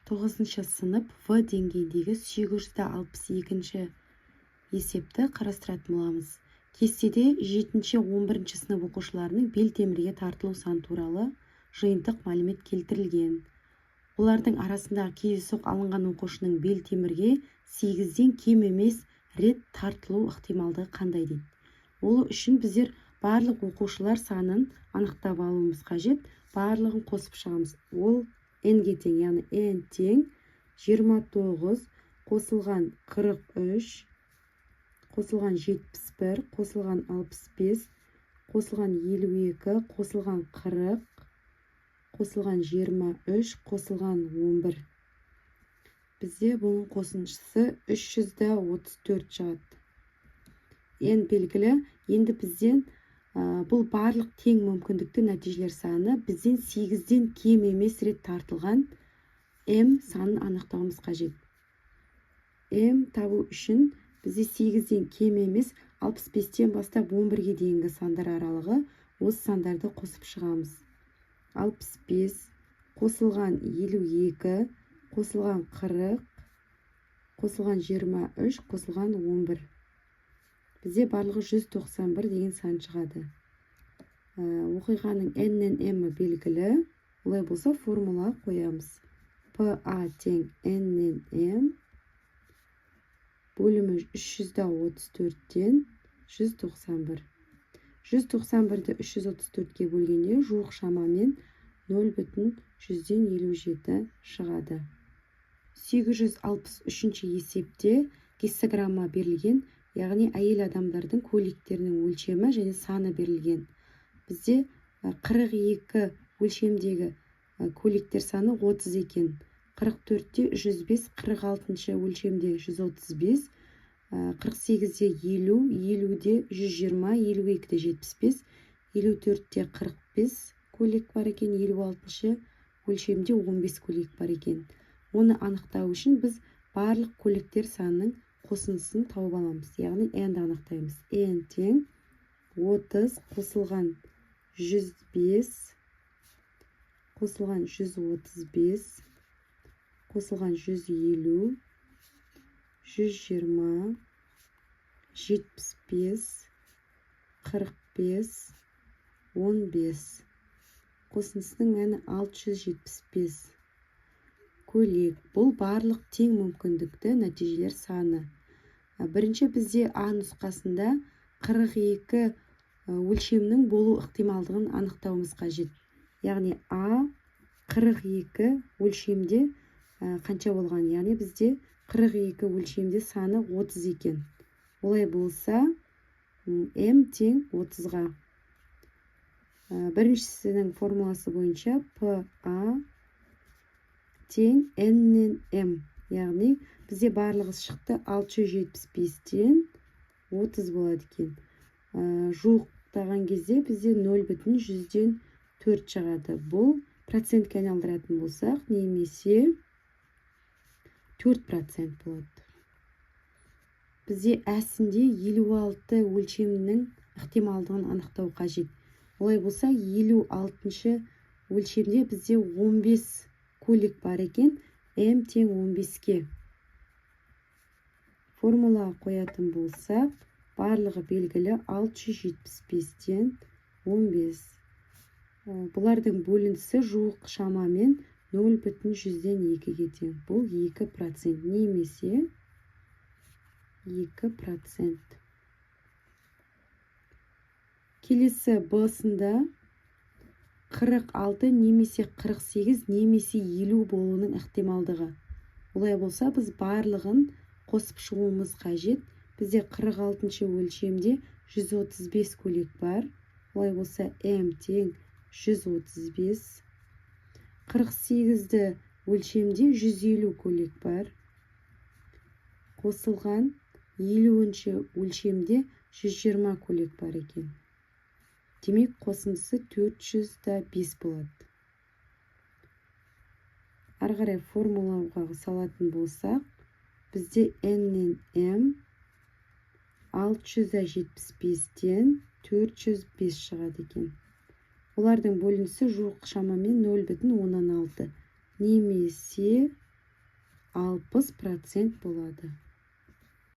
9 сынып В деңгейіндегі 862 есепті қарастыратын боламыз. Кестеде 7-11 сынып оқушыларының белтемірге тартылу саны туралы жиынтық мәлімет келтірілген. Олардың арасындағы кездейсоқ алынған оқушының белтемірге 8-ден кем емес рет тартылу ықтималдығы қандай дейді. Ол үшін біздер барлық оқушылар санын анықтап алуымыз қажет. Барлығын қосып шығамыз. Ол n-ге тең, яғни n тең 29 қосылған 43 қосылған 71 қосылған 65 қосылған 52 қосылған 40 қосылған 23 қосылған 11. Бізде бұның қосындысы 334 шығады. N белгілі. Енді бізден бұл барлық тең мүмкіндікті нәтижелер саны бізден 8-ден кем емес рет тартылған m санын анықтауымыз қажет. m табу үшін бізде 8-ден кем емес 65-тен бастап 11-ге дейінгі сандар аралығы, осы сандарды қосып шығамыз. 65 қосылған 52 қосылған 40 қосылған 23 қосылған 11. Бізде барлығы 191 деген сан шығады. Оқиғаның n-нен m белгілі. Олай болса формула қоямыз. PA тең n-нен m бөлімі 334-тен 191. 191-ді 334-ге бөлгенде жуық шамамен 0,157 шығады. 863 есепте гистограмма берілген, яғни әйел адамдардың көйлектерінің өлшемі және саны берілген. Бізде 42 өлшемдегі көйлектер саны 30 екен. 44-те 105, 46 өлшемде 135, 48-де 50, 50-де 120, 52-де 75, 54-те 45 көйлек бар екен, 56 өлшемде 15 көйлек бар екен. Оны анықтау үшін біз барлық көйлектер санының қосындысын тауып аламыз. Яғни n-ді анықтаймыз. n тең 30 қосылған 105 қосылған 135 қосылған 150 120 75 45 15. Қосындысының мәні 675. Көйлек. Бұл барлық тең мүмкіндікті нәтижелер саны. Бірінші бізде А нұсқасында 42 өлшемнің болу ықтималдығын анықтауымыз қажет. Яғни А 42 өлшемде қанша болған? Яғни бізде 42 өлшемде саны 30 екен. Олай болса m тең 30-ға. Біріншісінің формуласы бойынша PA тең n-нен m. Яғни бізде барлығы шықты 675-тен 30 болады екен. Жуықтаған кезде бізде 0,104 шығады. Бұл процентке айналдыратын болсақ, немесе 4% болады. Бізде әсінде 56 өлшемінің ықтималдығын анықтау қажет. Олай болса 56 өлшемде бізде 15 көйлек бар екен, m тең 15-ке. Формулаға қоятын болсақ, барлығы белгілі 675-тен 15. Бұлардың бөлінісі жуық шамамен 0,102-ге тең. Бұл 2%, немесе 2%. Келесі Б-сында 46 немесе 48 немесе 50 болуының ықтималдығы. Олай болса, біз барлығын қосып шығуымыз қажет. Бізде 46 өлшемде 135 көйлек бар. Олай болса, m тең 135. 48-ді өлшемде 150 көйлек бар. Қосылған 50-ші өлшемде 120 көйлек бар екен. Демек, қосындысы 405 болады. Арғарай формулаға салатын болсақ, бізде n-нен m 675-тен 405 шығады екен. Олардың бөлінісі жуық шамамен 0,16, немесе 60% болады.